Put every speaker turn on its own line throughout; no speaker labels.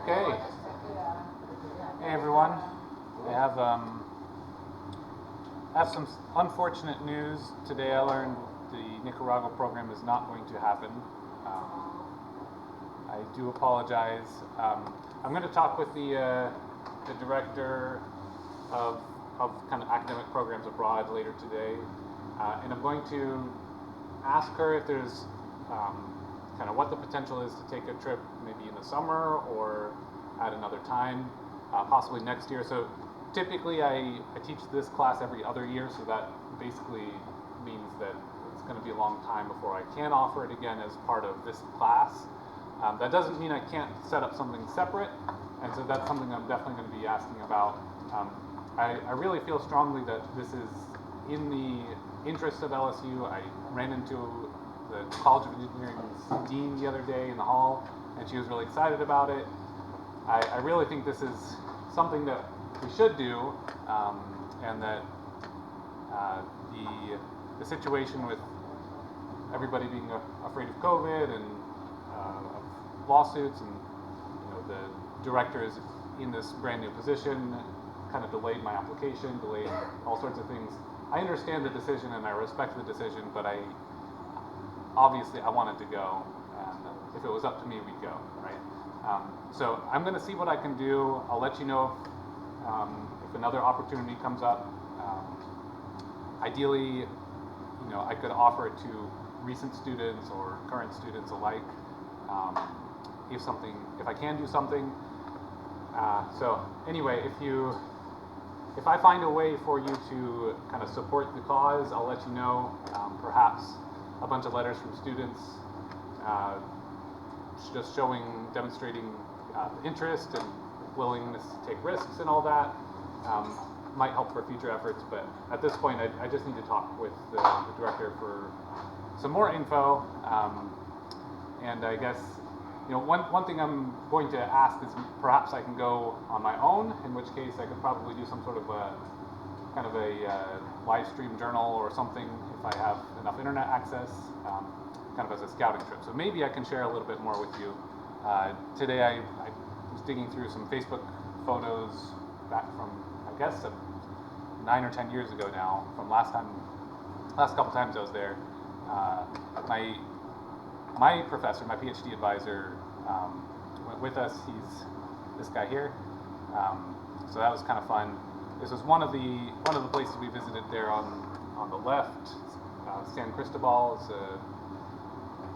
Okay. Hey everyone. I have some unfortunate news today. I learned the Nicaragua program is not going to happen. I do apologize. I'm going to talk with the director of kind of academic programs abroad later today, and I'm going to ask her if there's kind of what the potential is to take a trip maybe in the summer or at another time, possibly next year. So typically I teach this class every other year, so that basically means that it's going to be a long time before I can offer it again as part of this class. That doesn't mean I can't set up something separate, and so that's something I'm definitely going to be asking about. I really feel strongly that this is in the interest of LSU. I ran into the College of Engineering's dean the other day in the hall, and she was really excited about it. I really think this is something that we should do, and that the situation with everybody being afraid of COVID and of lawsuits, and the director is in this brand new position, kind of delayed my application, delayed all sorts of things. I understand the decision and I respect the decision, but obviously I wanted to go, and if it was up to me, we'd go, right? So I'm going to see what I can do. I'll let you know if another opportunity comes up. Ideally, I could offer it to recent students or current students alike, if I can do something. So anyway, if I find a way for you to kind of support the cause, I'll let you know. Perhaps a bunch of letters from students just demonstrating interest and willingness to take risks and all that might help for future efforts. But at this point, I just need to talk with the director for some more info. And I guess one thing I'm going to ask is perhaps I can go on my own, in which case I could probably do some sort of kind of a live stream journal or something if I have enough internet access, kind of as a scouting trip. So maybe I can share a little bit more with you. Today I was digging through some Facebook photos back from, I guess, 9 or 10 years ago now, from last couple times I was there. My professor, my PhD advisor, went with us. He's this guy here. So that was kind of fun. This was one of the places we visited there on the left. San Cristobal is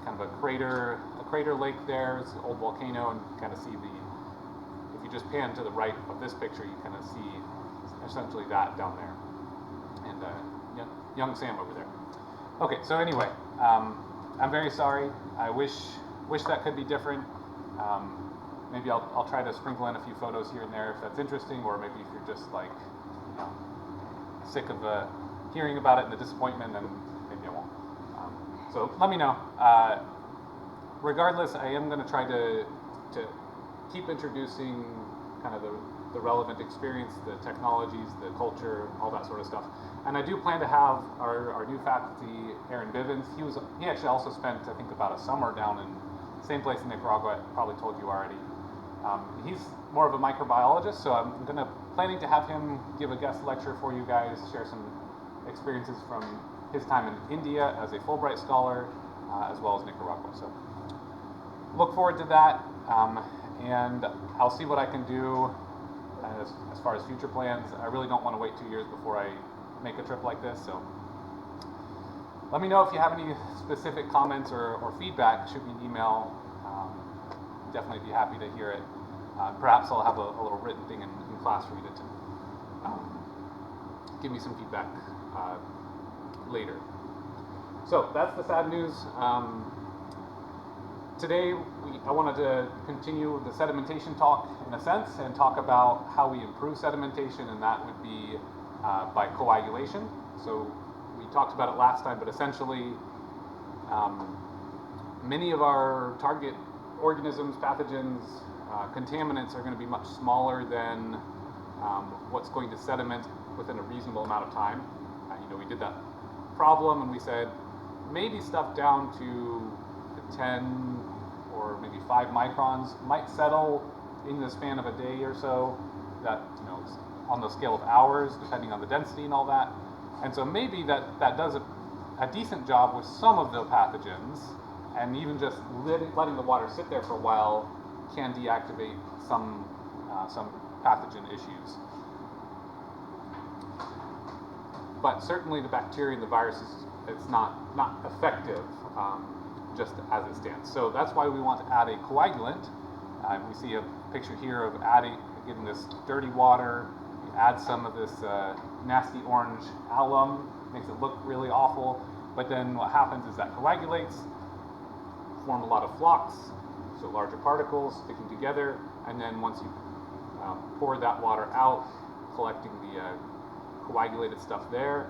kind of a crater lake there. It's an old volcano, and you kind of see if you just pan to the right of this picture, you kind of see essentially that down there. And young Sam over there. Okay, so anyway, I'm very sorry. I wish that could be different. Maybe I'll try to sprinkle in a few photos here and there if that's interesting, or maybe if you're just like sick of hearing about it and the disappointment, then maybe I won't. So let me know. Regardless, I am going to try to keep introducing kind of the relevant experience, the technologies, the culture, all that sort of stuff. And I do plan to have our new faculty, Aaron Bivens. He actually also spent, I think, about a summer down in the same place in Nicaragua. I probably told you already. He's more of a microbiologist, so I'm planning to have him give a guest lecture for you guys, share some experiences from his time in India as a Fulbright scholar, as well as Nicaragua. So look forward to that, and I'll see what I can do as far as future plans. I really don't want to wait 2 years before I make a trip like this, so let me know if you have any specific comments or feedback. Shoot me an email. Definitely be happy to hear it. Perhaps I'll have a little written thing in class for you to give me some feedback later. So that's the sad news. Today I wanted to continue the sedimentation talk in a sense and talk about how we improve sedimentation, and that would be by coagulation. So we talked about it last time, but essentially many of our target organisms, pathogens, contaminants are going to be much smaller than what's going to sediment within a reasonable amount of time. We did that problem and we said maybe stuff down to 10 or maybe 5 microns might settle in the span of a day or so, that, you know, on the scale of hours, depending on the density and all that. And so maybe that does a decent job with some of the pathogens, and even just letting the water sit there for a while can deactivate some pathogen issues. But certainly the bacteria and the viruses, it's not effective just as it stands. So that's why we want to add a coagulant. We see a picture here of getting this dirty water. You add some of this nasty orange alum, makes it look really awful. But then what happens is that coagulates, form a lot of flocks, so larger particles sticking together, and then once you pour that water out, collecting the coagulated stuff there,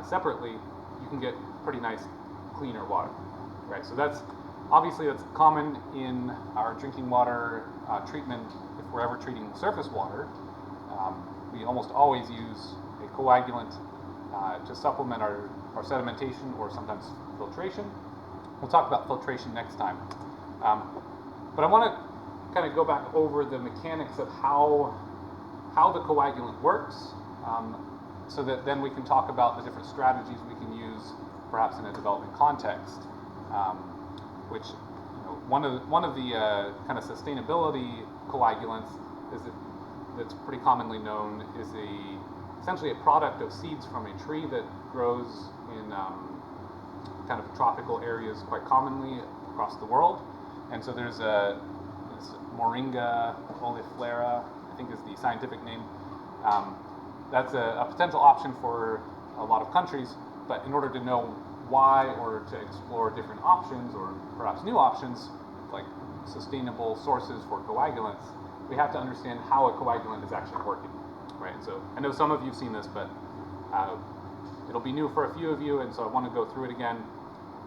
separately, you can get pretty nice, cleaner water, right? So that's common in our drinking water treatment. If we're ever treating surface water, we almost always use a coagulant to supplement our sedimentation or sometimes filtration. We'll talk about filtration next time. But I want to kind of go back over the mechanics of how the coagulant works, so that then we can talk about the different strategies we can use, perhaps in a development context. Which, you know, one of the kind of sustainability coagulants that's pretty commonly known is essentially a product of seeds from a tree that grows in kind of tropical areas quite commonly across the world. And so there's this Moringa oleifera, I think is the scientific name. That's a potential option for a lot of countries, but in order to know why, or to explore different options or perhaps new options like sustainable sources for coagulants, we have to understand how a coagulant is actually working, right? So I know some of you've seen this, but it'll be new for a few of you, and so I want to go through it again.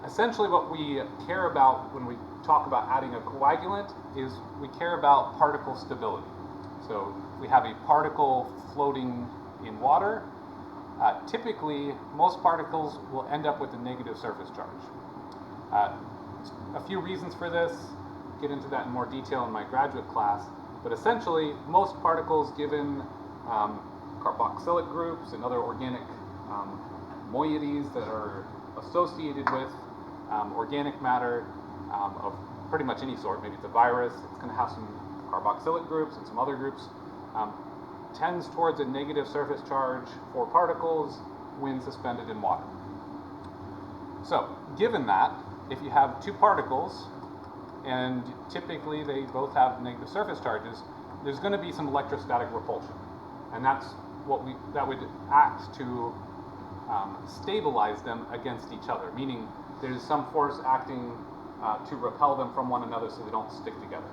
Essentially what we care about when we talk about adding a coagulant is we care about particle stability. So if we have a particle floating in water, typically most particles will end up with a negative surface charge. A few reasons for this, get into that in more detail in my graduate class, but essentially most particles given carboxylic groups and other organic moieties that are associated with organic matter of pretty much any sort, maybe it's a virus, it's going to have some carboxylic groups and some other groups, tends towards a negative surface charge for particles when suspended in water. So, given that, if you have two particles, and typically they both have negative surface charges, there's going to be some electrostatic repulsion. And that would act to stabilize them against each other, meaning there's some force acting to repel them from one another so they don't stick together.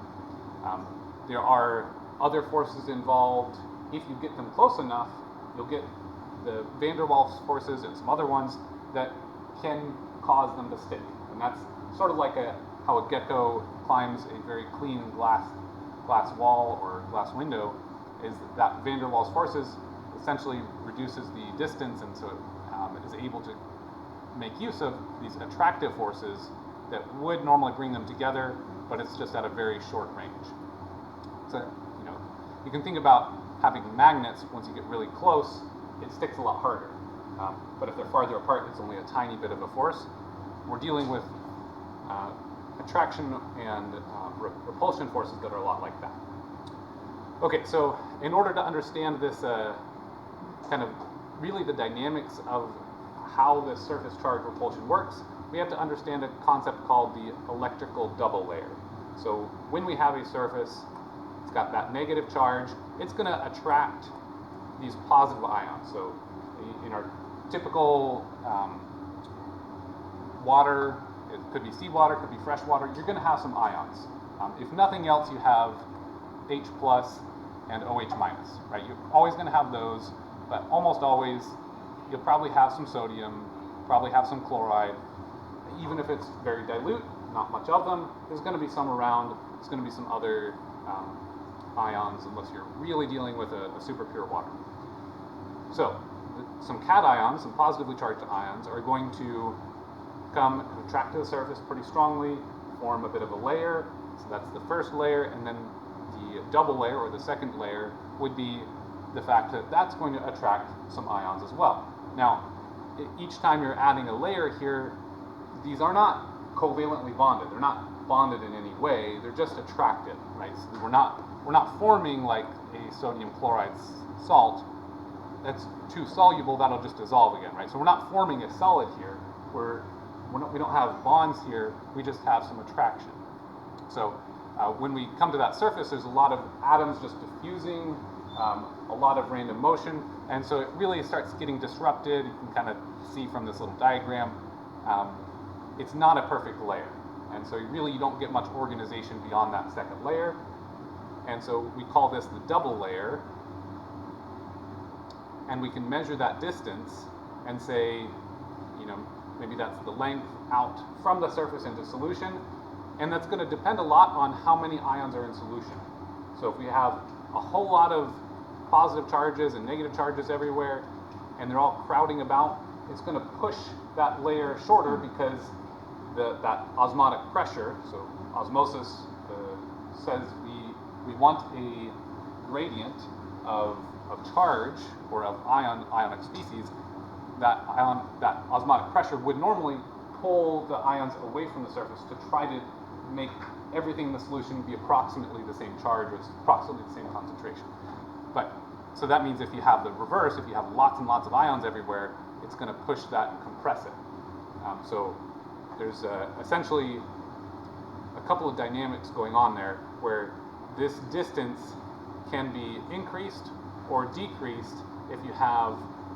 There are other forces involved. If you get them close enough, you'll get the van der Waals forces and some other ones that can cause them to stick. And that's sort of like how a gecko climbs a very clean glass wall or glass window, is that van der Waals forces essentially reduces the distance, and so it is able to make use of these attractive forces that would normally bring them together, but it's just at a very short range. So, you know, you can think about having magnets. Once you get really close, it sticks a lot harder. But if they're farther apart, it's only a tiny bit of a force. We're dealing with attraction and repulsion forces that are a lot like that. Okay, so in order to understand this kind of really the dynamics of how this surface charge repulsion works, we have to understand a concept called the electrical double layer. So when we have a surface, it's got that negative charge, it's going to attract these positive ions. So in our typical water, it could be seawater, could be fresh water, you're going to have some ions. If nothing else, you have H plus and OH minus, right? You're always going to have those, but almost always you'll probably have some sodium, probably have some chloride. Even if it's very dilute, not much of them, there's going to be some around. There's going to be some other ions, unless you're really dealing with a super pure water. So some cations, some positively charged ions, are going to come and attract to the surface pretty strongly, form a bit of a layer. So that's the first layer, and then the double layer, or the second layer, would be the fact that that's going to attract some ions as well. Now, each time you're adding a layer here, these are not covalently bonded. They're not bonded in any way. They're just attracted, right? So we're not forming like a sodium chloride salt that's too soluble, that'll just dissolve again, right? So we're not forming a solid here. We don't have bonds here. We just have some attraction. So when we come to that surface, there's a lot of atoms just diffusing, a lot of random motion, and so it really starts getting disrupted. You can kind of see from this little diagram, it's not a perfect layer. And so you don't get much organization beyond that second layer. And so we call this the double layer. And we can measure that distance and say, maybe that's the length out from the surface into solution. And that's going to depend a lot on how many ions are in solution. So if we have a whole lot of positive charges and negative charges everywhere, and they're all crowding about, it's going to push that layer shorter because that osmotic pressure, so osmosis says we want a gradient of charge or of ionic species. That osmotic pressure would normally pull the ions away from the surface to try to make everything in the solution be approximately the same charge or approximately the same concentration. But so that means if you have the reverse, if you have lots and lots of ions everywhere, it's going to push that and compress it. So there's essentially a couple of dynamics going on there where this distance can be increased or decreased if you have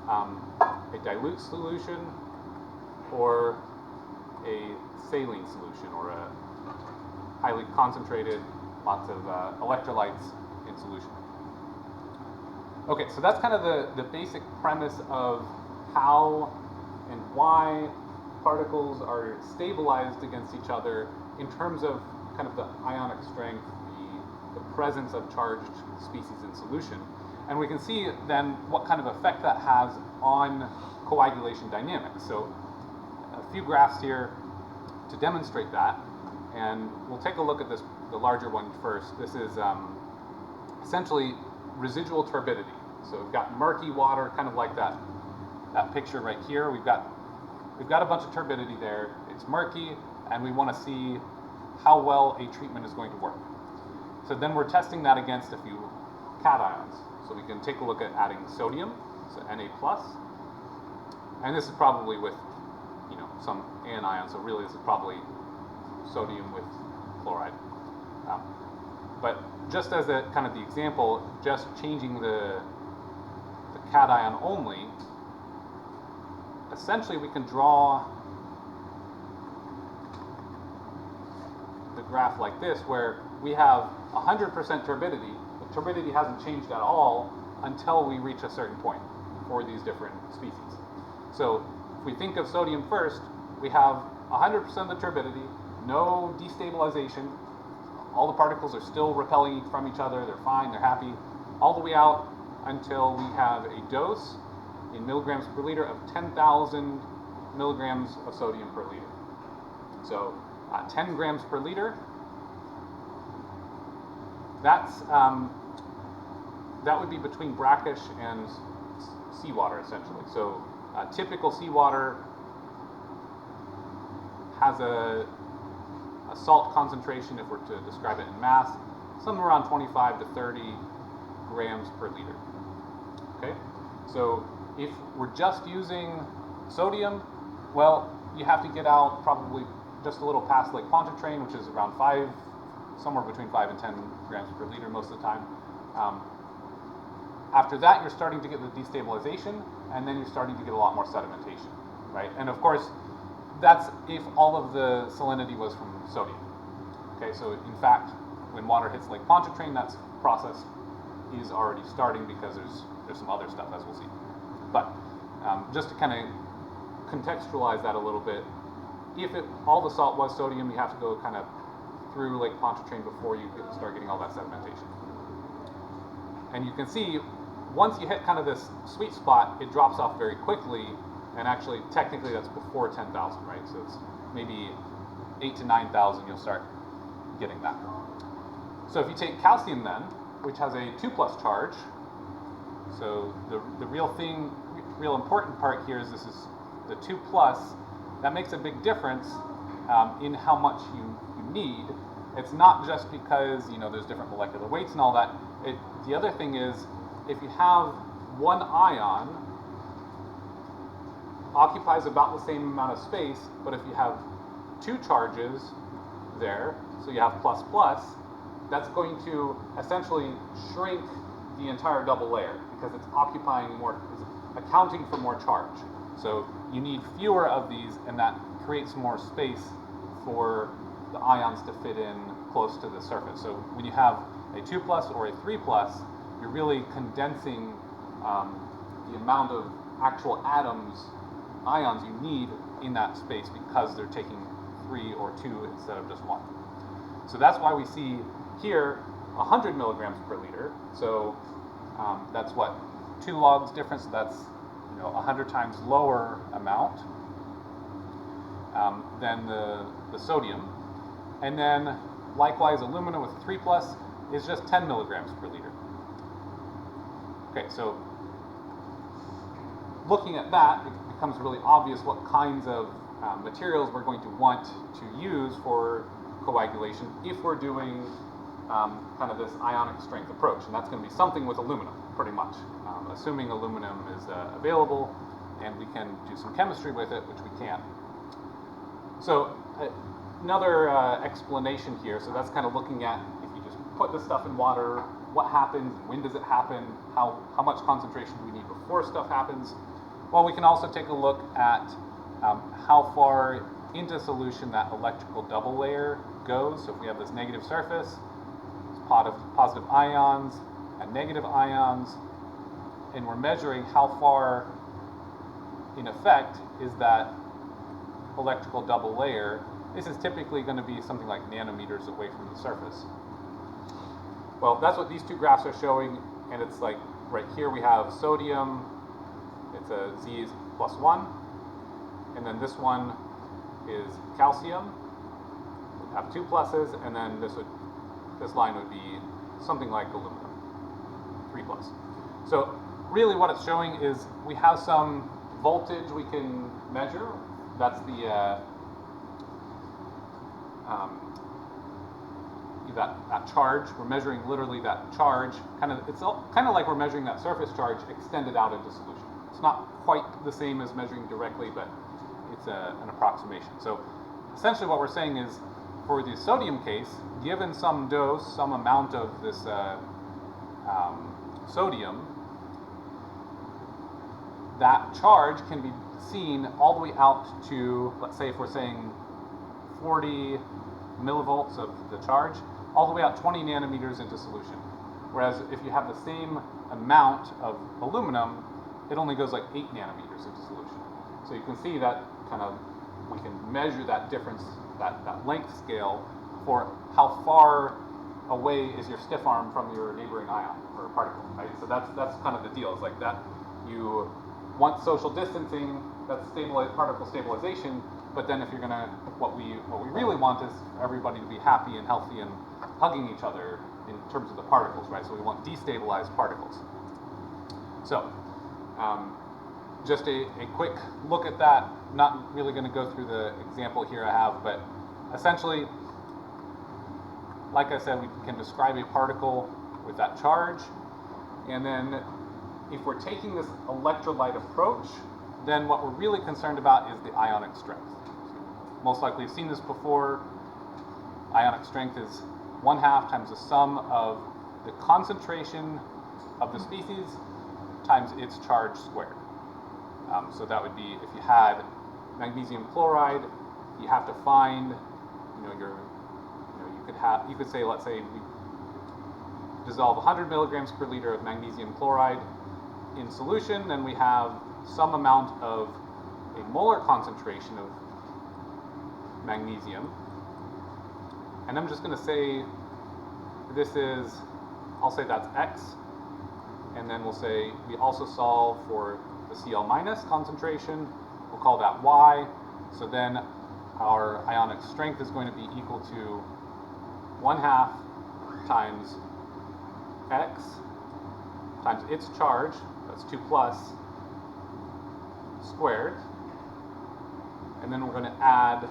a dilute solution or a saline solution, or a highly concentrated, lots of electrolytes in solution. Okay, so that's kind of the basic premise of how and why particles are stabilized against each other in terms of kind of the ionic strength, the presence of charged species in solution. And we can see then what kind of effect that has on coagulation dynamics. So a few graphs here to demonstrate that, and we'll take a look at the larger one first. This is essentially residual turbidity. So we've got murky water, kind of like that picture right here. We've got a bunch of turbidity there. It's murky, and we want to see how well a treatment is going to work. So then we're testing that against a few cations. So we can take a look at adding sodium, so Na+, and this is probably with some anion. So really, this is probably sodium with chloride. But just as a kind of the example, just changing the cation only, essentially we can draw the graph like this, where we have 100% turbidity. The turbidity hasn't changed at all until we reach a certain point for these different species. So if we think of sodium first, we have 100% of the turbidity, no destabilization. All the particles are still repelling from each other. They're fine, they're happy, all the way out until we have a dose in milligrams per liter of 10,000 milligrams of sodium per liter. So 10 grams per liter, that would be between brackish and seawater, essentially. So typical seawater has a salt concentration, if we're to describe it in mass, somewhere around 25 to 30 grams per liter. Okay, so if we're just using sodium, well, you have to get out probably just a little past Lake Pontchartrain, which is around somewhere between 5 and 10 grams per liter most of the time. After that, you're starting to get the destabilization, and then you're starting to get a lot more sedimentation, right? And of course, that's if all of the salinity was from sodium. Okay, so in fact, when water hits Lake Pontchartrain, that process is already starting because there's some other stuff, as we'll see. But just to kind of contextualize that a little bit, if all the salt was sodium, you have to go kind of through Lake Pontchartrain before you start getting all that sedimentation. And you can see, once you hit kind of this sweet spot, it drops off very quickly, and actually, technically, that's before 10,000, right? So it's maybe 8,000 to 9,000, you'll start getting that. So if you take calcium then, which has a 2+ charge, so the real important part here is this is the 2+, that makes a big difference in how much you need. It's not just because, there's different molecular weights and all that. The other thing is, if you have one ion, occupies about the same amount of space, but if you have two charges there, so you have plus plus, that's going to essentially shrink the entire double layer because it's occupying more, it's accounting for more charge. So you need fewer of these, and that creates more space for the ions to fit in close to the surface. So when you have a 2+ or a 3+, you're really condensing the amount of actual ions you need in that space because they're taking 3 or 2 instead of just 1. So that's why we see here 100 milligrams per liter. So that's what, 2 logs difference. So that's 100 times lower amount than the sodium. And then likewise, aluminum with 3+ is just 10 milligrams per liter. Okay, so looking at that, it becomes really obvious what kinds of materials we're going to want to use for coagulation if we're doing kind of this ionic strength approach. And that's going to be something with aluminum, pretty much, assuming aluminum is available and we can do some chemistry with it, which we can't. So another explanation here, so that's kind of looking at if you just put this stuff in water, what happens, when does it happen, how much concentration do we need before stuff happens. Well, we can also take a look at how far into solution that electrical double layer goes. So if we have this negative surface, it's positive ions and negative ions, and we're measuring how far in effect is that electrical double layer. This is typically going to be something like nanometers away from the surface. Well, that's what these two graphs are showing, and it's like right here we have sodium, it's a Z is +1, and then this one is calcium, we have 2 pluses, and then this line would be something like aluminum, 3+. So really what it's showing is we have some voltage we can measure. That's the that charge. We're measuring literally that charge. It's kind of like we're measuring that surface charge extended out into solution. It's not quite the same as measuring directly, but it's an approximation. So essentially what we're saying is, for the sodium case, given some dose, some amount of this sodium, that charge can be seen all the way out to, let's say if we're saying 40 millivolts of the charge, all the way out 20 nanometers into solution. Whereas if you have the same amount of aluminum, it only goes like 8 nanometers into solution. So you can see that we can measure that difference, that length scale for how far away is your stiff arm from your neighboring ion or particle, right? So that's kind of the deal. It's like that you want social distancing, that's particle stabilization, but then if you're gonna, what we really want is everybody to be happy and healthy and hugging each other in terms of the particles, right? So we want destabilized particles. So just a quick look at that. Not really going to go through the example here I have, but essentially, like I said, we can describe a particle with that charge, and then if we're taking this electrolyte approach, then what we're really concerned about is the ionic strength. Most likely you've seen this before. Ionic strength is 1/2 times the sum of the concentration of the species times its charge squared. So that would be, if you had magnesium chloride, you have to find, you could say, let's say we dissolve 100 milligrams per liter of magnesium chloride in solution, then we have some amount of a molar concentration of magnesium. And I'm just going to say I'll say that's X, and then we'll say we also solve for the Cl- concentration, we'll call that Y. So then our ionic strength is going to be equal to 1/2 times x times its charge, that's 2 plus, squared. And then we're going to add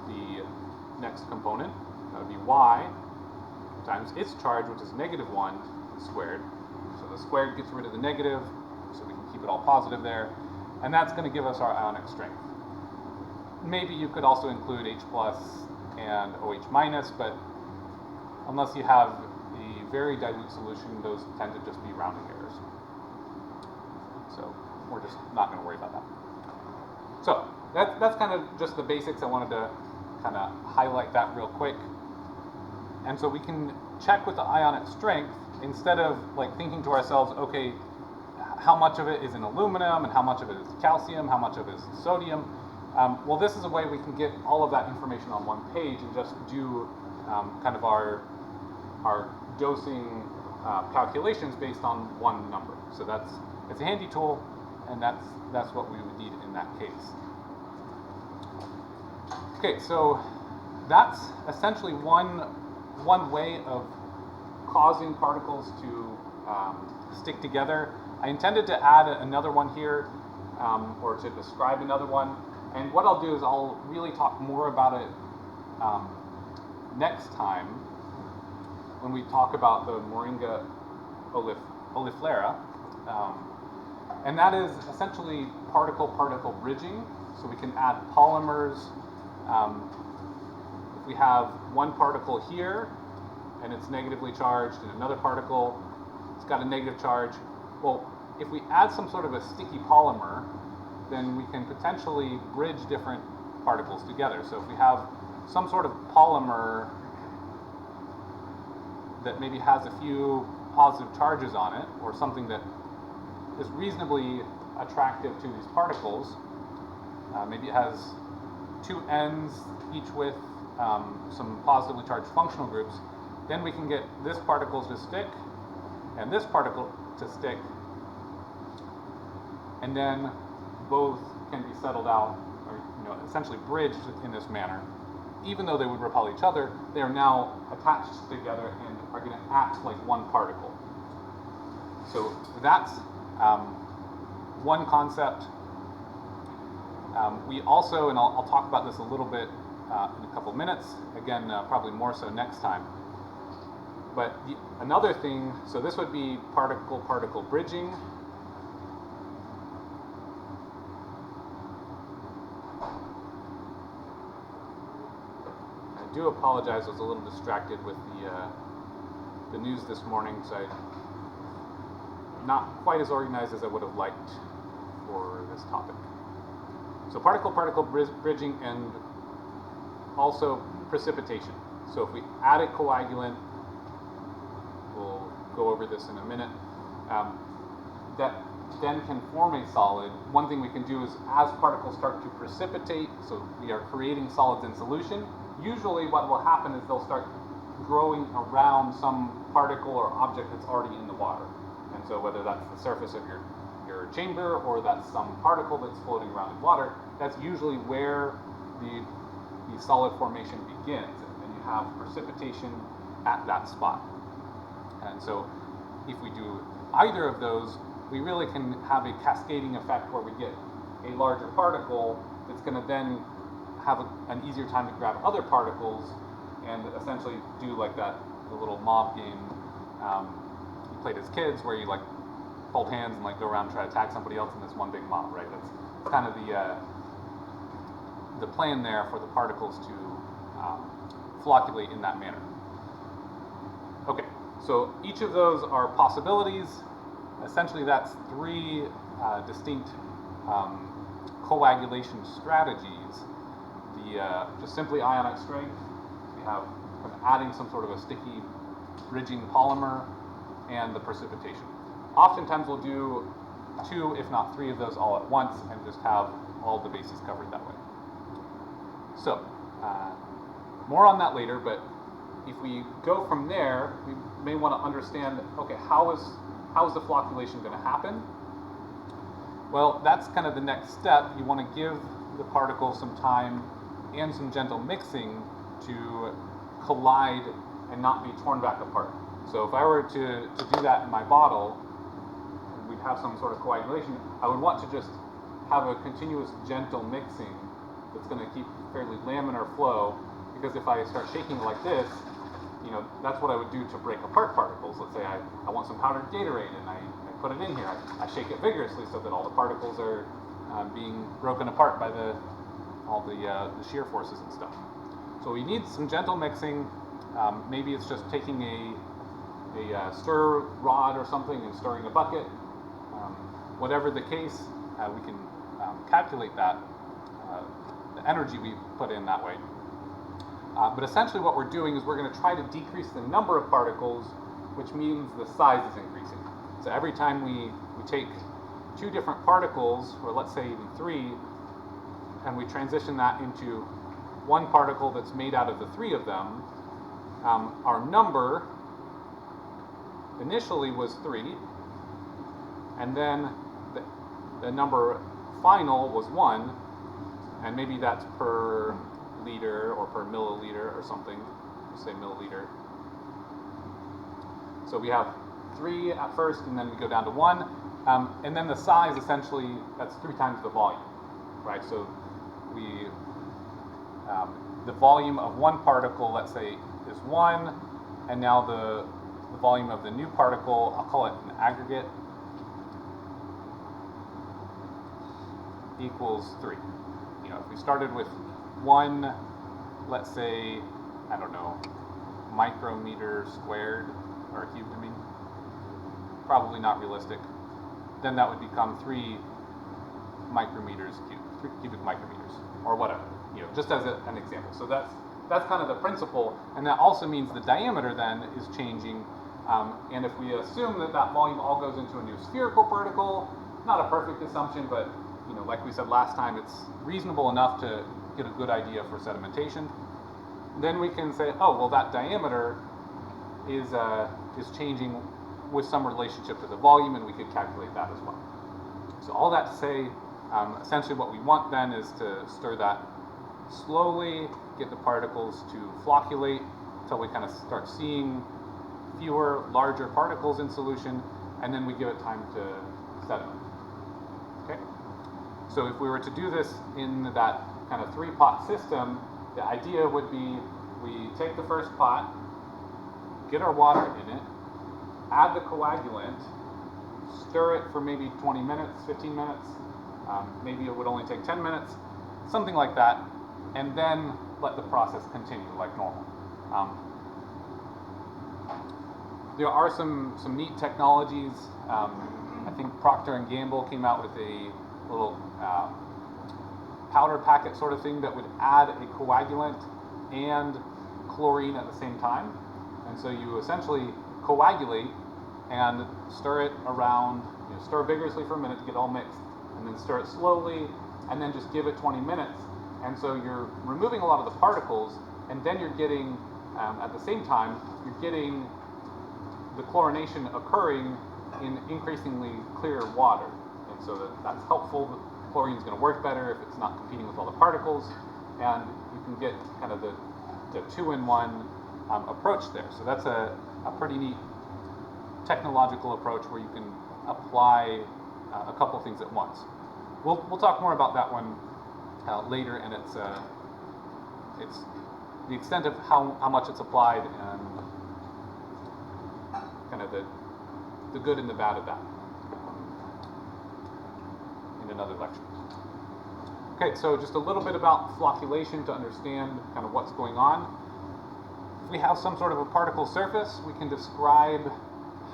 the next component, that would be y, times its charge, which is -1 squared. So the squared gets rid of the negative, so we can keep it all positive there. And that's going to give us our ionic strength. Maybe you could also include H plus and OH minus, but unless you have a very dilute solution, those tend to just be rounding errors. So we're just not going to worry about that. So that's kind of just the basics. I wanted to kind of highlight that real quick. And so we can check with the ionic strength instead of like thinking to ourselves, okay, how much of it is in aluminum and how much of it is calcium, how much of it is sodium. Well, this is a way we can get all of that information on one page and just do kind of our dosing calculations based on one number. So it's a handy tool, and that's what we would need in that case. Okay, so that's essentially one way of causing particles to stick together. I intended to add another one here, or to describe another one. And what I'll do is I'll really talk more about it next time when we talk about the Moringa oleifera. And that is essentially particle-particle bridging. So we can add polymers. If we have one particle here, and it's negatively charged, and another particle, it's got a negative charge. Well, if we add some sort of a sticky polymer, then we can potentially bridge different particles together. So if we have some sort of polymer that maybe has a few positive charges on it, or something that is reasonably attractive to these particles, maybe it has two ends, each with some positively charged functional groups, then we can get this particle to stick and this particle to stick, and then both can be settled out, or essentially bridged in this manner. Even though they would repel each other, they are now attached together and are going to act like one particle. So that's one concept. We also, and I'll talk about this a little bit in a couple minutes, again, probably more so next time. But another thing, so this would be particle-particle bridging. I do apologize, I was a little distracted with the news this morning, so I'm not quite as organized as I would have liked for this topic. So particle-particle bridging and also precipitation. So if we add a coagulant, we'll go over this in a minute, that then can form a solid. One thing we can do is as particles start to precipitate, so we are creating solids in solution, usually what will happen is they'll start growing around some particle or object that's already in the water. And so whether that's the surface of your chamber or that's some particle that's floating around in water, that's usually where the solid formation begins, and you have precipitation at that spot. And so if we do either of those, we really can have a cascading effect where we get a larger particle that's going to then have an easier time to grab other particles and essentially do like the little mob game you played as kids where you like hold hands and like go around and try to attack somebody else in this one big mob, right? That's kind of the plan there for the particles to flocculate in that manner. Okay, so each of those are possibilities. Essentially, that's three distinct coagulation strategies. Just simply ionic strength, we have adding some sort of a sticky bridging polymer, and the precipitation. Oftentimes we'll do two, if not three of those all at once and just have all the bases covered that way. So, more on that later, but if we go from there, we may want to understand, okay, how is the flocculation going to happen? Well, that's kind of the next step. You want to give the particles some time and some gentle mixing to collide and not be torn back apart. So if I were to do that in my bottle, and we'd have some sort of coagulation, I would want to just have a continuous gentle mixing that's going to keep fairly laminar flow, because if I start shaking it like this, that's what I would do to break apart particles. Let's say I want some powdered Gatorade and I put it in here. I shake it vigorously so that all the particles are being broken apart by all the shear forces and stuff. So we need some gentle mixing. Maybe it's just taking a stir rod or something and stirring a bucket. Whatever the case, we can calculate that, the energy we put in that way. But essentially what we're doing is we're going to try to decrease the number of particles, which means the size is increasing. So every time we take two different particles, or let's say even three, and we transition that into one particle that's made out of the three of them, our number initially was 3, and then the number final was 1, and maybe that's per liter or per milliliter or something. We'll say milliliter. So we have 3 at first, and then we go down to 1, and then the size essentially, that's 3 times the volume, right? So the volume of one particle, let's say, is 1, and now the volume of the new particle, I'll call it an aggregate, equals 3. If we started with 1, let's say, I don't know, micrometer squared, or cubed, I mean, probably not realistic, then that would become 3 micrometers cubed, 3 cubic micrometers, or whatever, just as an example. So that's kind of the principle, and that also means the diameter then is changing, and if we assume that volume all goes into a new spherical particle, not a perfect assumption, but like we said last time, it's reasonable enough to get a good idea for sedimentation. Then we can say, oh, well, that diameter is changing with some relationship to the volume, and we could calculate that as well. So all that to say, essentially what we want then is to stir that slowly, get the particles to flocculate until we kind of start seeing fewer, larger particles in solution, and then we give it time to sediment. Okay? So if we were to do this in that kind of 3-pot system, the idea would be we take the first pot, get our water in it, add the coagulant, stir it for maybe 20 minutes, 15 minutes, maybe it would only take 10 minutes, something like that, and then let the process continue like normal. There are some neat technologies. I think Procter & Gamble came out with a little powder packet sort of thing that would add a coagulant and chlorine at the same time. And so you essentially coagulate and stir it around, stir vigorously for a minute to get all mixed, and then stir it slowly, and then just give it 20 minutes. And so you're removing a lot of the particles, and then you're getting, at the same time, you're getting the chlorination occurring in increasingly clear water. And so that's helpful. The chlorine is going to work better if it's not competing with all the particles, and you can get kind of the 2-in-1 approach there. So that's a pretty neat technological approach where you can apply a couple things at once. We'll talk more about that one later, and it's the extent of how much it's applied and kind of the good and the bad of that in another lecture. Okay, so just a little bit about flocculation to understand kind of what's going on. If we have some sort of a particle surface, we can describe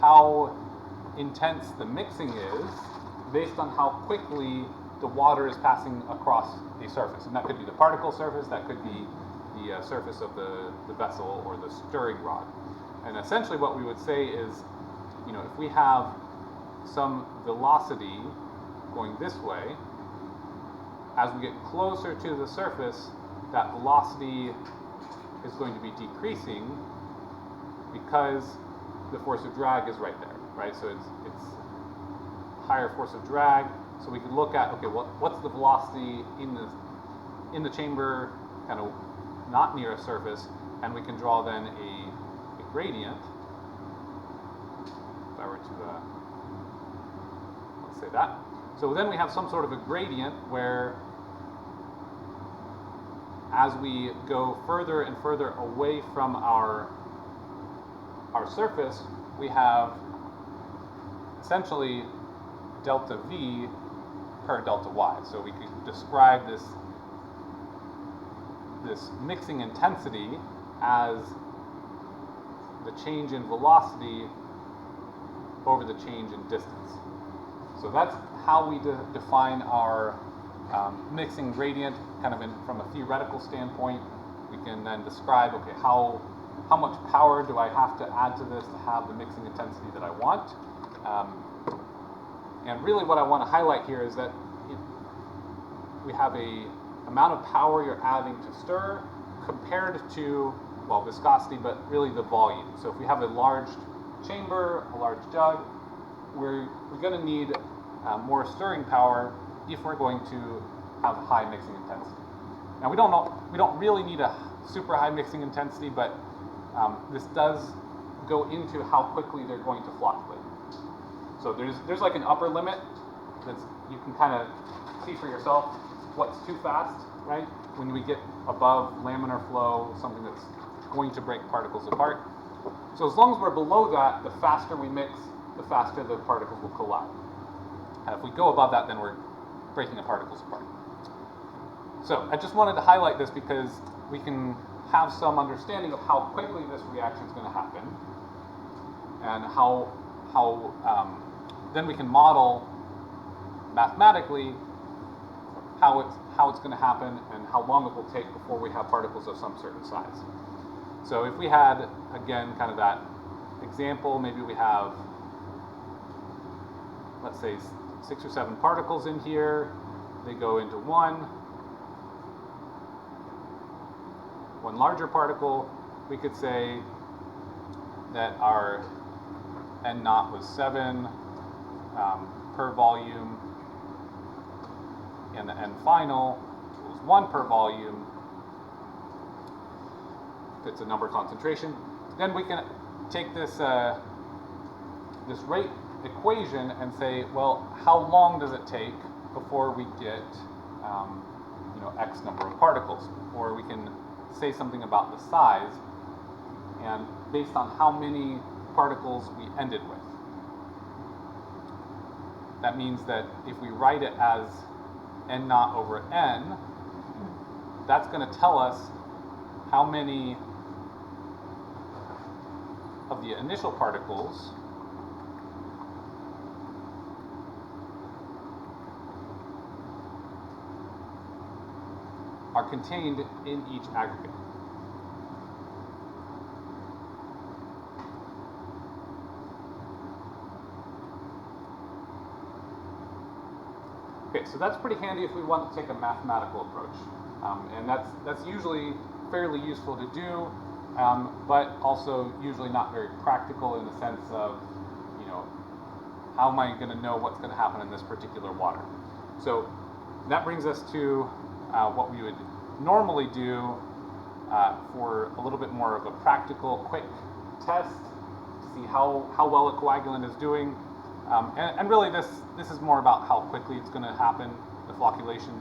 how intense the mixing is based on how quickly the water is passing across a surface. And that could be the particle surface, that could be the surface of the vessel or the stirring rod. And essentially what we would say is, if we have some velocity going this way, as we get closer to the surface, that velocity is going to be decreasing because the force of drag is right there, right? So it's higher force of drag. So we can look at, okay, what's the velocity in the chamber, kind of not near a surface, and we can draw then gradient, if I were to, let's say that. So then we have some sort of a gradient where as we go further and further away from our surface, we have essentially delta V per delta Y. So we could describe this mixing intensity as the change in velocity over the change in distance. So that's how we define our mixing gradient, kind of from a theoretical standpoint. We can then describe, okay, how much power do I have to add to this to have the mixing intensity that I want? And really what I want to highlight here is that we have a amount of power you're adding to stir compared to, well, viscosity, but really the volume. So if we have a large chamber, a large jug, we're going to need more stirring power if we're going to have a high mixing intensity. Now we don't really need a super high mixing intensity, but this does go into how quickly they're going to flocculate. So there's like an upper limit that's you can kind of see for yourself what's too fast, right? When we get above laminar flow, something that's going to break particles apart. So as long as we're below that, the faster we mix, the faster the particles will collide. And if we go above that, then we're breaking the particles apart. So I just wanted to highlight this because we can have some understanding of how quickly this reaction is going to happen, and how then we can model mathematically how it's going to happen and how long it will take before we have particles of some certain size. So if we had, again, kind of that example, maybe we have, let's say, 6 or 7 particles in here. They go into one larger particle. We could say that our N naught was 7 per volume, and the N final was 1 per volume. If it's a number concentration, then we can take this this rate equation and say, well, how long does it take before we get X number of particles? Or we can say something about the size, and based on how many particles we ended with. That means that if we write it as N naught over N, that's going to tell us how many of the initial particles are contained in each aggregate. Okay, so that's pretty handy if we want to take a mathematical approach, and that's usually fairly useful to do, but also usually not very practical in the sense of, how am I going to know what's going to happen in this particular water? So that brings us to what we would normally do for a little bit more of a practical, quick test to see how well a coagulant is doing. And really this is more about how quickly it's going to happen, the flocculation,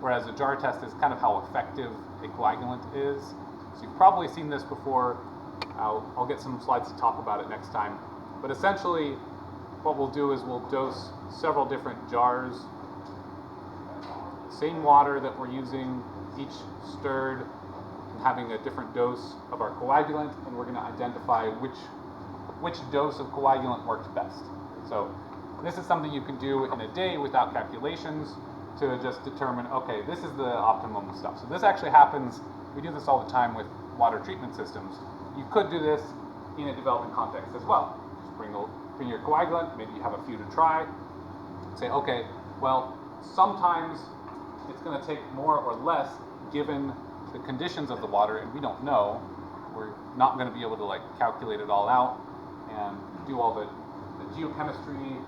whereas a jar test is kind of how effective a coagulant is. So you've probably seen this before. I'll get some slides to talk about it next time. But essentially, what we'll do is we'll dose several different jars, same water that we're using, each stirred and having a different dose of our coagulant, and we're going to identify which dose of coagulant works best. So this is something you can do in a day without calculations to just determine, okay, this is the optimum stuff. So this actually happens, we do this all the time with water treatment systems. You could do this in a development context as well. Just bring your coagulant, maybe you have a few to try, say, okay, well, sometimes it's going to take more or less given the conditions of the water, and we don't know. We're not going to be able to calculate it all out and do all the geochemistry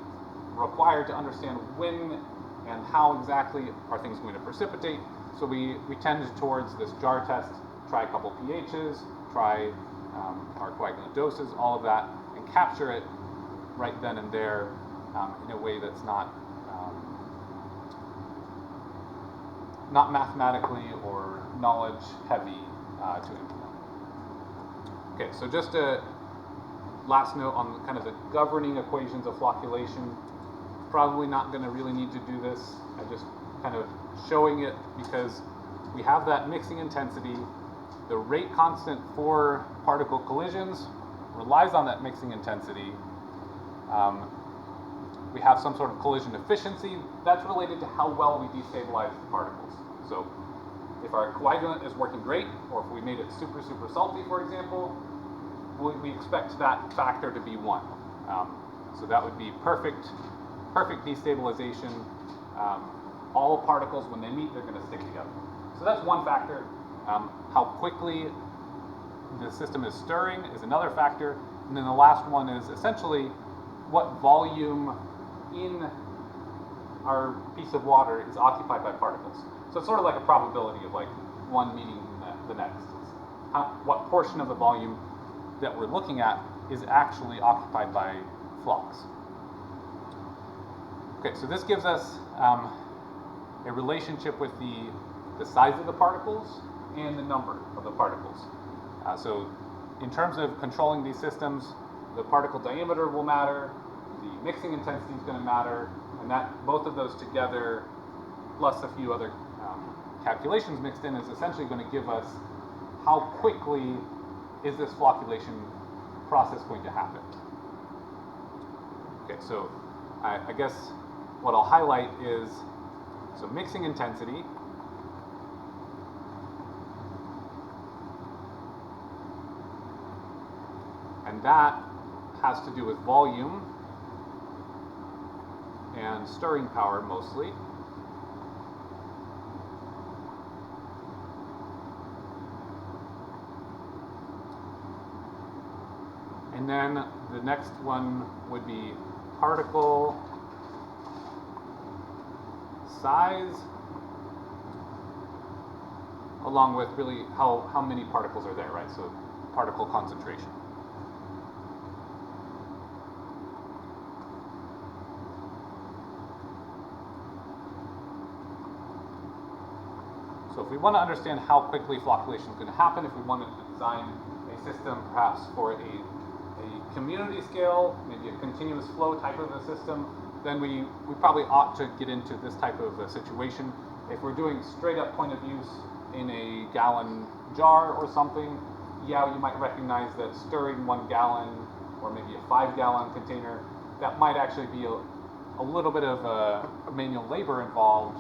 required to understand when and how exactly are things going to precipitate. So we tend towards this jar test, try a couple pHs, try our coagulant doses, all of that, and capture it right then and there in a way that's not mathematically or knowledge heavy to implement. Okay, so just a last note on kind of the governing equations of flocculation. Probably not going to really need to do this. I'm just kind of showing it because we have that mixing intensity. The rate constant for particle collisions relies on that mixing intensity. We have some sort of collision efficiency that's related to how well we destabilize the particles. So if our coagulant is working great, or if we made it super, super salty, for example, we expect that factor to be 1. So that would be perfect destabilization. All particles, when they meet, they're going to stick together. So that's one factor. How quickly the system is stirring is another factor. And then the last one is essentially what volume in our piece of water is occupied by particles. So it's sort of like a probability of like one meeting the next. What portion of the volume that we're looking at is actually occupied by flocks. Okay, so this gives us a relationship with the size of the particles and the number of the particles. So in terms of controlling these systems, the particle diameter will matter, the mixing intensity is going to matter, and that both of those together, plus a few other calculations mixed in, is essentially going to give us how quickly is this flocculation process going to happen. Okay, so I guess what I'll highlight is, so mixing intensity, and that has to do with volume and stirring power mostly. And then the next one would be particle size, along with really how many particles are there, right? So particle concentration. So if we want to understand how quickly flocculation is going to happen, if we wanted to design a system perhaps for a community scale, maybe a continuous flow type of a system, then we probably ought to get into this type of a situation. If we're doing straight up point of use in a gallon jar or something, yeah, you might recognize that stirring 1 gallon or maybe a 5-gallon container, that might actually be a little bit of manual labor involved,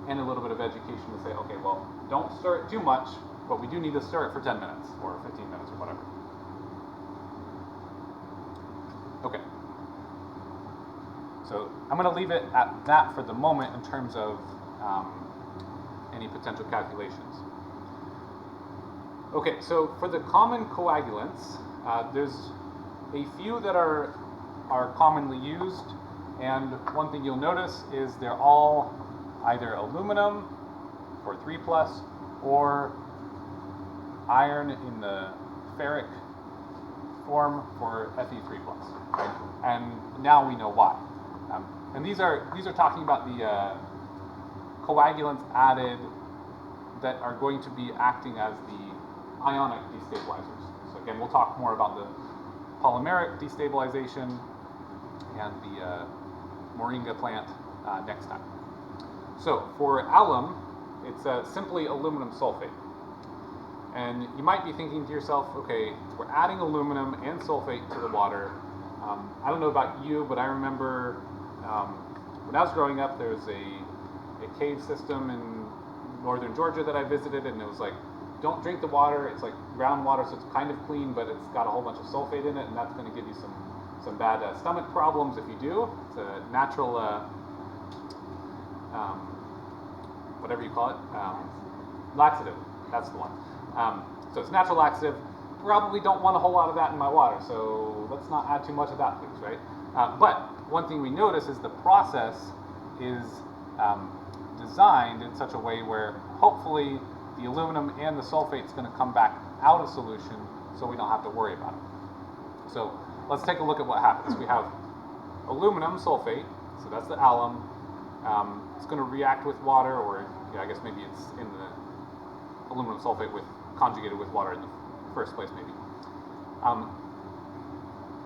and a little bit of education to say, okay, well, don't stir it too much, but we do need to stir it for 10 minutes or 15 minutes or whatever. Okay. So I'm going to leave it at that for the moment in terms of any potential calculations. Okay, so for the common coagulants, there's a few that are commonly used, and one thing you'll notice is they're all either aluminum for 3+, or iron in the ferric form for Fe3+. Right? And now we know why. And these are talking about the coagulants added that are going to be acting as the ionic destabilizers. So again, we'll talk more about the polymeric destabilization and the moringa plant next time. So for alum, it's simply aluminum sulfate. And you might be thinking to yourself, okay, we're adding aluminum and sulfate to the water. I don't know about you, but I remember when I was growing up, there was a cave system in northern Georgia that I visited, and it was like, don't drink the water. It's like groundwater, so it's kind of clean, but it's got a whole bunch of sulfate in it, and that's going to give you some bad stomach problems if you do. It's a natural, whatever you call it, laxative. That's the one. So it's natural laxative. Probably don't want a whole lot of that in my water, so let's not add too much of that, please, right? But one thing we notice is the process is designed in such a way where hopefully the aluminum and the sulfate is going to come back out of solution so we don't have to worry about it. So let's take a look at what happens. We have aluminum sulfate, so that's the alum. It's going to react with water, or I guess maybe it's in the aluminum sulfate conjugated with water in the first place, maybe.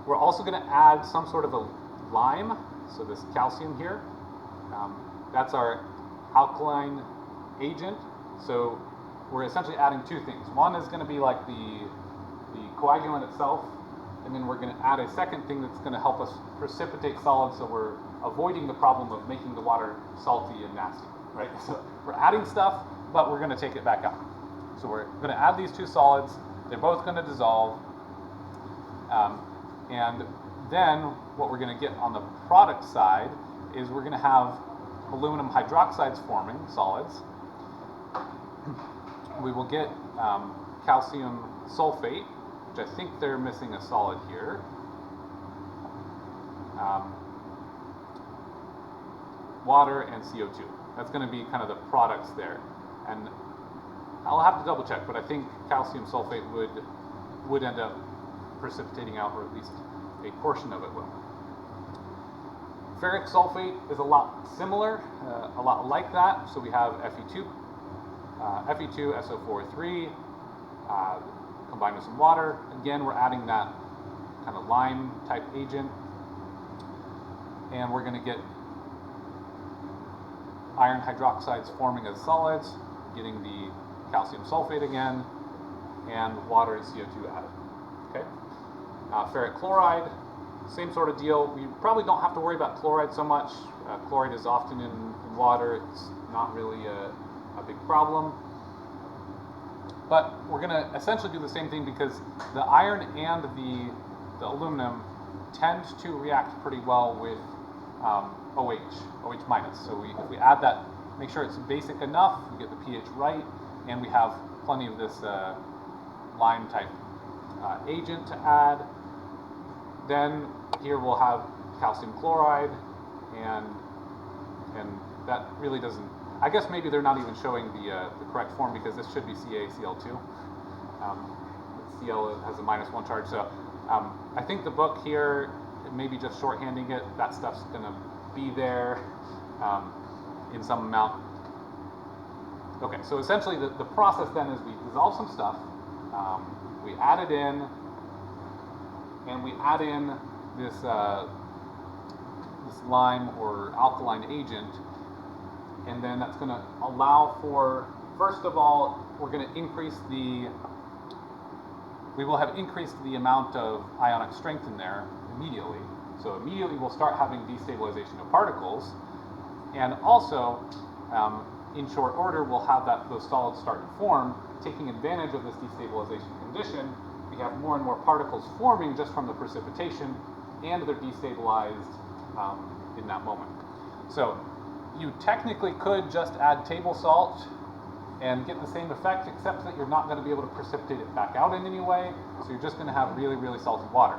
We're also going to add some sort of a lime, so this calcium here. That's our alkaline agent. So we're essentially adding two things. One is going to be like the coagulant itself, and then we're going to add a second thing that's going to help us precipitate solids, so we're avoiding the problem of making the water salty and nasty, right? So we're adding stuff, but we're going to take it back out. So we're going to add these two solids. They're both going to dissolve. And then what we're going to get on the product side is we're going to have aluminum hydroxides forming solids. We will get calcium sulfate, which I think they're missing a solid here. Water and CO2. That's going to be kind of the products there. And I'll have to double check, but I think calcium sulfate would end up precipitating out, or at least a portion of it will. Ferric sulfate is a lot similar, a lot like that. So we have Fe2, SO4, combined with some water. Again, we're adding that kind of lime type agent, and we're going to get iron hydroxides forming as solids, getting the calcium sulfate again, and water and CO2 added. Okay. Ferric chloride, same sort of deal. We probably don't have to worry about chloride so much. Chloride is often in water. It's not really a big problem. But we're going to essentially do the same thing, because the iron and the aluminum tend to react pretty well with OH minus. So if we add that, make sure it's basic enough, we get the pH right, and we have plenty of this lime type agent to add. Then here we'll have calcium chloride, and that really doesn't, I guess maybe they're not even showing the correct form, because this should be CaCl2. Cl has a -1 charge, so I think the book here, maybe just shorthanding it, that stuff's going to be there in some amount. Okay, so essentially the process then is we dissolve some stuff, we add it in, and we add in this lime or alkaline agent, and then that's going to allow for, first of all, we will have increased the amount of ionic strength in there immediately. So immediately we'll start having destabilization of particles, and also in short order we'll have those solids start to form, taking advantage of this destabilization condition. We have more and more particles forming just from the precipitation, and they're destabilized in that moment. So you technically could just add table salt and get the same effect, except that you're not going to be able to precipitate it back out in any way, so you're just going to have really, really salty water.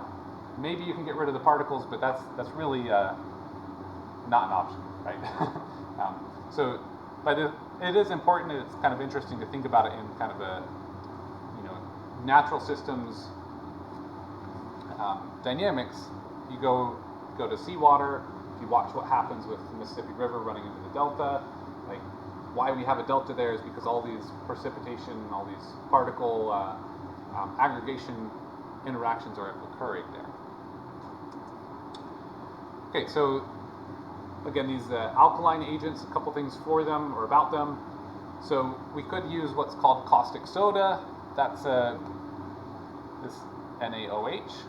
Maybe you can get rid of the particles, but that's really not an option, right? But it is important, and it's kind of interesting to think about it in kind of a natural systems dynamics. You go to seawater, you watch what happens with the Mississippi River running into the delta. Like, why we have a delta there is because all these precipitation, all these particle aggregation interactions are occurring there. Okay, so again, these alkaline agents, a couple things for them or about them. So we could use what's called caustic soda. That's this NaOH.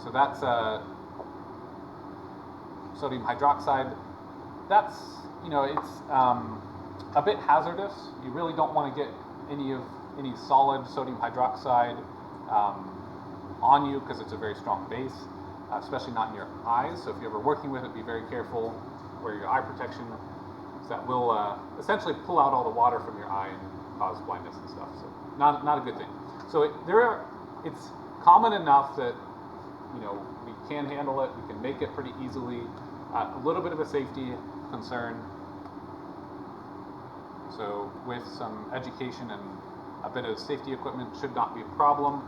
So that's sodium hydroxide. That's, it's a bit hazardous. You really don't want to get any solid sodium hydroxide on you, because it's a very strong base, especially not in your eyes. So if you're ever working with it, be very careful. Wear your eye protection. So that will essentially pull out all the water from your eye and cause blindness and stuff. So not a good thing. So it's common enough that we can handle it. We can make it pretty easily. A little bit of a safety concern. So with some education and a bit of safety equipment should not be a problem,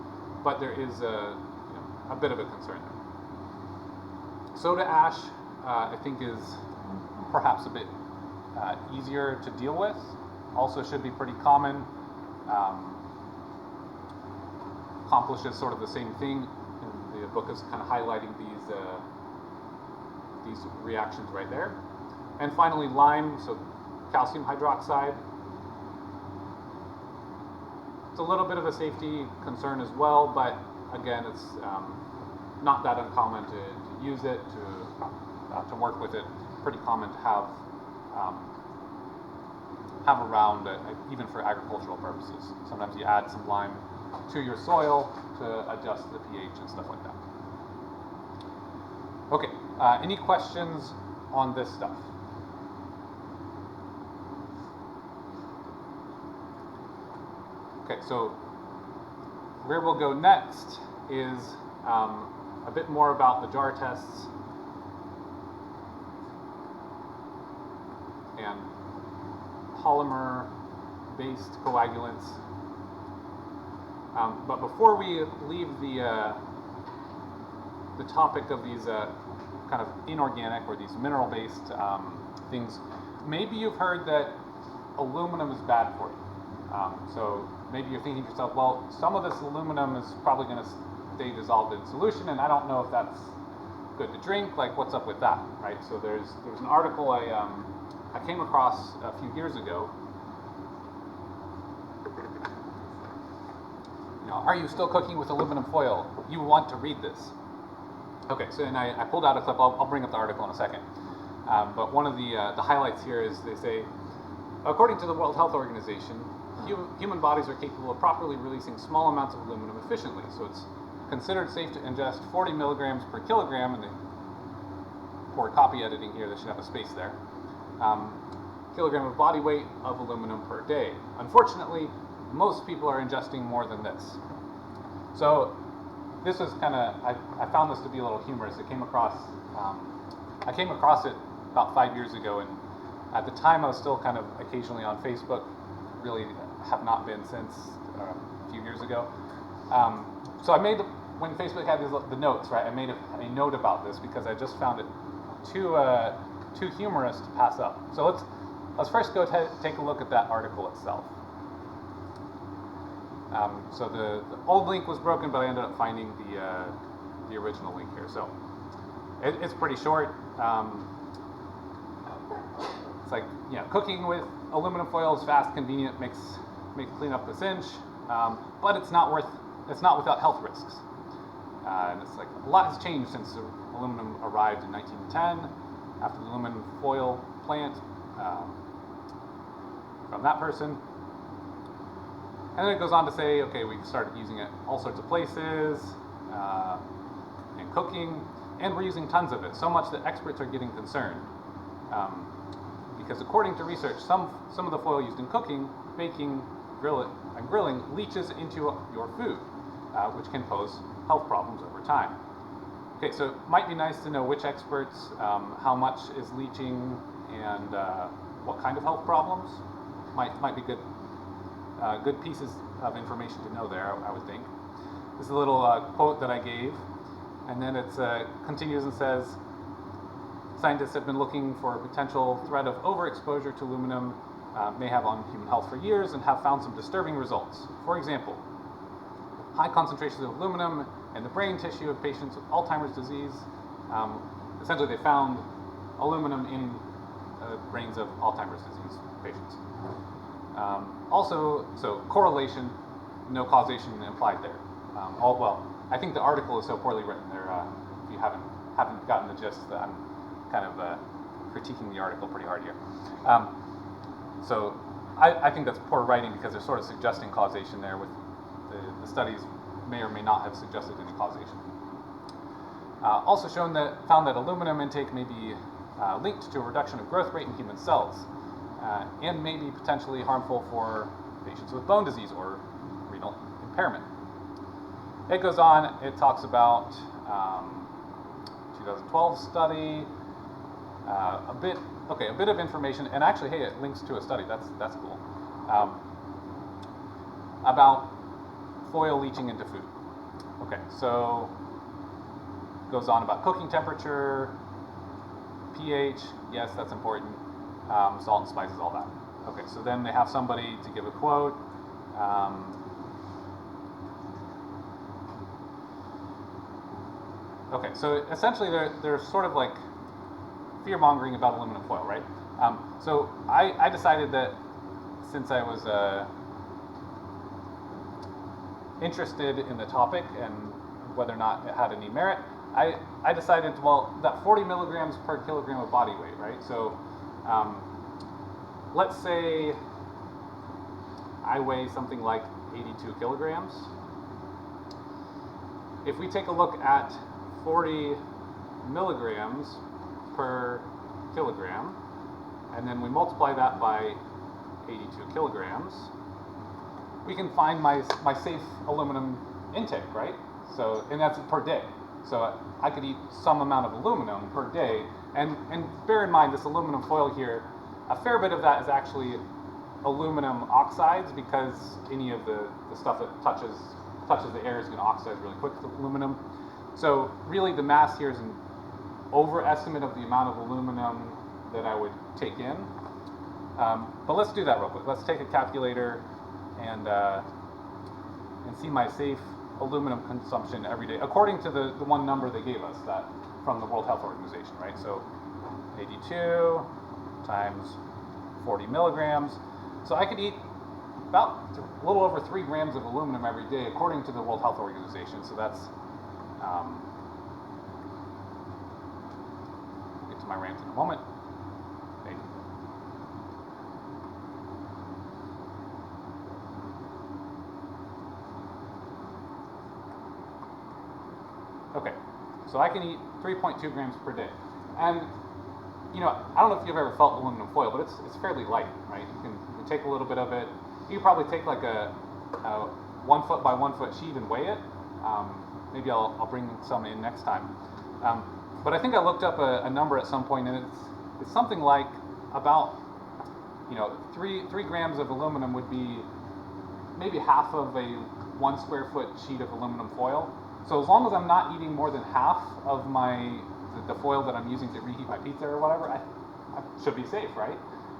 but there is a bit of a concern there. Soda ash, I think, is perhaps a bit easier to deal with. Also should be pretty common. Accomplishes sort of the same thing. And the book is kind of highlighting these reactions right there. And finally, lime, so calcium hydroxide. It's a little bit of a safety concern as well, but again, it's not that uncommon to use it, to work with it. Pretty common to have around, even for agricultural purposes. Sometimes you add some lime to your soil to adjust the pH and stuff like that. Okay, any questions on this stuff? Okay, so where we'll go next is a bit more about the jar tests and polymer-based coagulants. But before we leave the topic of these kind of inorganic or these mineral-based things, maybe you've heard that aluminum is bad for you. So maybe you're thinking to yourself, well, some of this aluminum is probably going to stay dissolved in solution, and I don't know if that's good to drink. Like, what's up with that, right? So there's an article I came across a few years ago. Are you still cooking with aluminum foil? You want to read this. Okay, so and I pulled out a clip. I'll bring up the article in a second. But one of the highlights here is they say, according to the World Health Organization, human bodies are capable of properly releasing small amounts of aluminum efficiently. So it's considered safe to ingest 40 milligrams per kilogram, and for copy editing here, they should have a space there. Kilogram of body weight of aluminum per day. Unfortunately, most people are ingesting more than this. So this is kind of, I found this to be a little humorous. I came across it about 5 years ago, and at the time I was still kind of occasionally on Facebook, really have not been since a few years ago. So I made, when Facebook had the notes, right, I made a note about this because I just found it too humorous to pass up. So let's first go take a look at that article itself. So the old link was broken, but I ended up finding the original link here. So it's pretty short. It's like, cooking with aluminum foil is fast, convenient, makes cleanup a cinch, but it's not without health risks. And it's like a lot has changed since aluminum arrived in 1910 after the aluminum foil plant from that person. And then it goes on to say, okay, we've started using it all sorts of places, in cooking, and we're using tons of it, so much that experts are getting concerned. Because according to research, some of the foil used in cooking, baking, grilling leaches into your food, which can pose health problems over time. Okay, so it might be nice to know which experts, how much is leaching, and what kind of health problems. Might be good pieces of information to know there, I would think. This is a little quote that I gave, and then it continues and says, scientists have been looking for a potential threat of overexposure to aluminum may have on human health for years and have found some disturbing results. For example, high concentrations of aluminum in the brain tissue of patients with Alzheimer's disease. Essentially, they found aluminum in brains of Alzheimer's disease patients. Also, so correlation, no causation implied there. I think the article is so poorly written there. If you haven't gotten the gist, I'm kind of critiquing the article pretty hard here. So I think that's poor writing because they're sort of suggesting causation there. With the studies may or may not have suggested any causation. Also found that aluminum intake may be linked to a reduction of growth rate in human cells. And may be potentially harmful for patients with bone disease or renal impairment. It goes on, it talks about 2012 study, a bit of information, and actually, hey, it links to a study, that's cool. about foil leaching into food. Okay, so goes on about cooking temperature, pH, yes, that's important, salt and spices, all that. Okay, so then they have somebody to give a quote. Okay, so essentially they're sort of like fear-mongering about aluminum foil, right? So I decided that since I was interested in the topic and whether or not it had any merit, I decided, well, that 40 milligrams per kilogram of body weight, right? So let's say I weigh something like 82 kilograms. If we take a look at 40 milligrams per kilogram, and then we multiply that by 82 kilograms, we can find my safe aluminum intake, right? So, and that's per day. So I could eat some amount of aluminum per day, and bear in mind this aluminum foil here, a fair bit of that is actually aluminum oxides, because any of the stuff that touches the air is going to oxidize really quick with aluminum. So really the mass here is an overestimate of the amount of aluminum that I would take in. But let's do that real quick. Let's take a calculator and see my safe aluminum consumption every day, according to the one number they gave us, that from the World Health Organization, right? So 82 times 40 milligrams. So I could eat about a little over 3 grams of aluminum every day, according to the World Health Organization. So that's, I'll get to my rant in a moment. Thank you. Okay, so I can eat 3.2 grams per day. And, you know, I don't know if you've ever felt aluminum foil, but it's fairly light, right? You can take a little bit of it. You can probably take like a 1 foot by 1 foot sheet and weigh it. Maybe I'll bring some in next time. But I think I looked up a number at some point, and it's something like about, you know, 3 grams of aluminum would be maybe half of a 1 square foot sheet of aluminum foil. So as long as I'm not eating more than half of the foil that I'm using to reheat my pizza or whatever, I should be safe, right?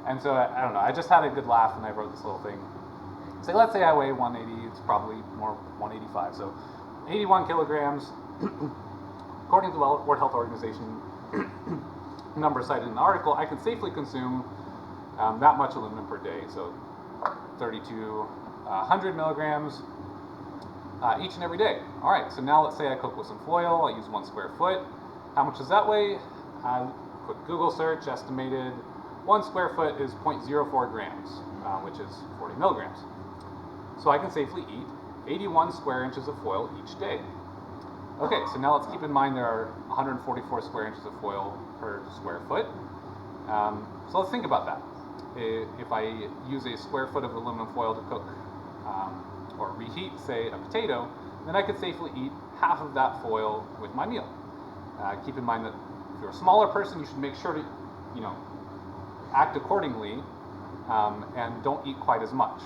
And so I don't know, I just had a good laugh when I wrote this little thing. So let's say I weigh 180, it's probably more 185. So 81 kilograms, according to the World Health Organization number cited in the article, I can safely consume that much aluminum per day. So 3,200 milligrams each and every day. All right, so now let's say I cook with some foil, I use 1 square foot. How much does that weigh? Quick Google search, estimated 1 square foot is 0.04 grams, which is 40 milligrams. So I can safely eat 81 square inches of foil each day. Okay, so now let's keep in mind there are 144 square inches of foil per square foot. So let's think about that. If I use a square foot of aluminum foil to cook or reheat, say, a potato, then I could safely eat half of that foil with my meal. Keep in mind that if you're a smaller person, you should make sure to, you know, act accordingly and don't eat quite as much.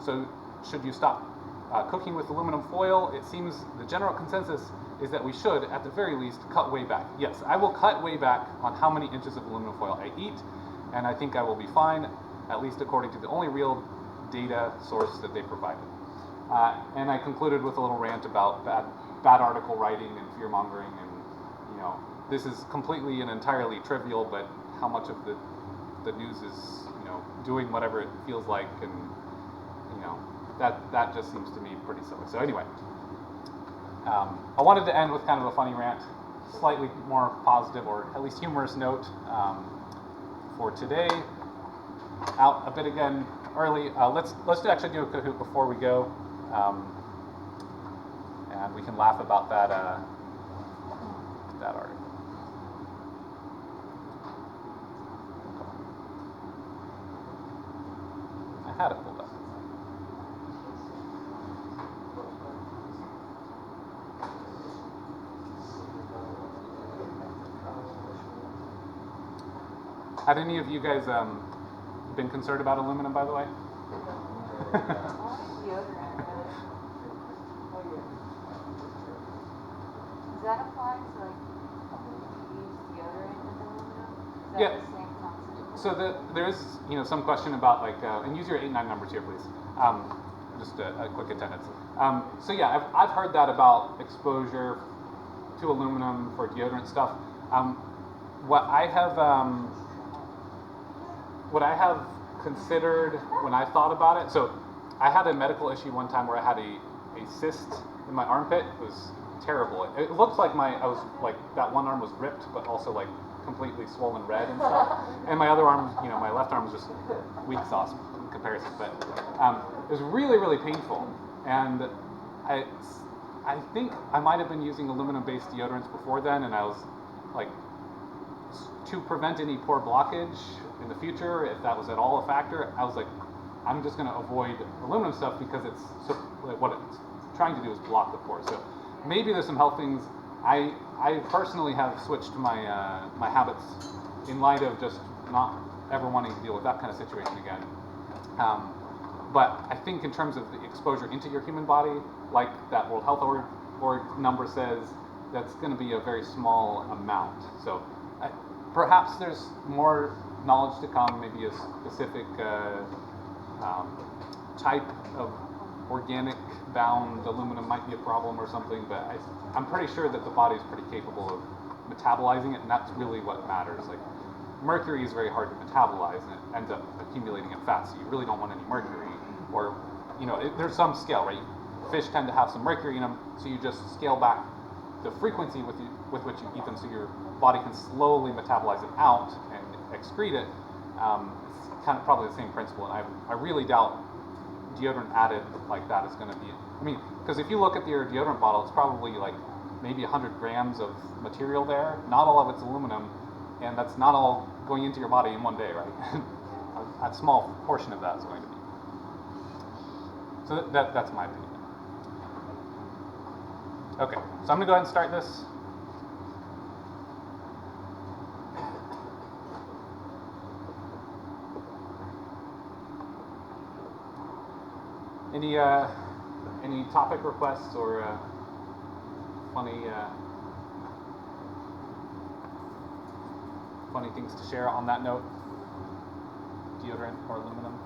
So should you stop cooking with aluminum foil? It seems the general consensus is that we should, at the very least, cut way back. Yes, I will cut way back on how many inches of aluminum foil I eat, and I think I will be fine, at least according to the only real data source that they provided. And I concluded with a little rant about bad article writing and fear-mongering, and, you know, this is completely and entirely trivial, but how much of the news is, you know, doing whatever it feels like, and, you know, that just seems to me pretty silly. So anyway, I wanted to end with kind of a funny rant, slightly more positive or at least humorous note for today. Out a bit again early. Let's actually do a Kahoot before we go, and we can laugh about that article. I had it pulled up. Had any of you guys been concerned about aluminum, by the way?
Does that apply to like you use deodorant with aluminum? Is that
Yeah.
the same concept?
So there is, some question about like, and use your 8 and 9 numbers here, please. Just a quick attendance. So yeah, I've heard that about exposure to aluminum for deodorant stuff. What I have considered when I thought about it, so I had a medical issue one time where I had a cyst in my armpit. It was terrible. It looked like I was like, that one arm was ripped, but also like completely swollen red and stuff. And my other arm, my left arm was just weak sauce in comparison. But it was really, really painful. And I think I might have been using aluminum-based deodorants before then, and I was like, to prevent any pore blockage in the future, if that was at all a factor, I was like, I'm just going to avoid aluminum stuff because what it's trying to do is block the pores. So maybe there's some health things. I personally have switched my my habits in light of just not ever wanting to deal with that kind of situation again. But I think in terms of the exposure into your human body, like that World Health Org number says, that's going to be a very small amount. So perhaps there's more knowledge to come, maybe a specific type of organic bound aluminum might be a problem or something, but I'm pretty sure that the body is pretty capable of metabolizing it, and that's really what matters. Like, mercury is very hard to metabolize, and it ends up accumulating in fat, so you really don't want any mercury. Or, there's some scale, right? Fish tend to have some mercury in them, so you just scale back the frequency with which you eat them, so your body can slowly metabolize it out and excrete it. It's kind of probably the same principle, and I really doubt deodorant added like that is going to be, because if you look at your deodorant bottle, it's probably like maybe 100 grams of material there. Not all of it's aluminum, and that's not all going into your body in one day, right? A small portion of that is going to be. So that's my opinion. Okay, so I'm going to go ahead and start this. Any topic requests or funny things to share on that note? Deodorant or aluminum?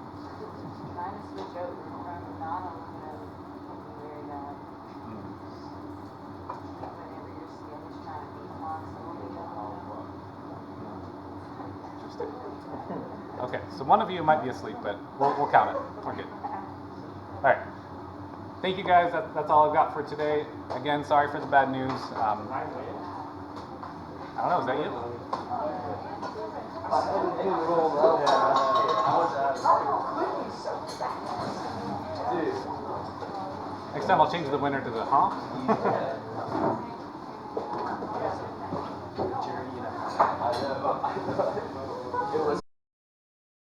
Trying to switch over from non-aluminum can be very bad. Whenever your skin is trying to detox aluminum.
Interesting. Okay, so one of you might be asleep, but we'll count it. We're good. All right. Thank you guys. That's all I've got for today. Again, sorry for the bad news. I don't know. Is that you? Next time I'll change the winner to the huh?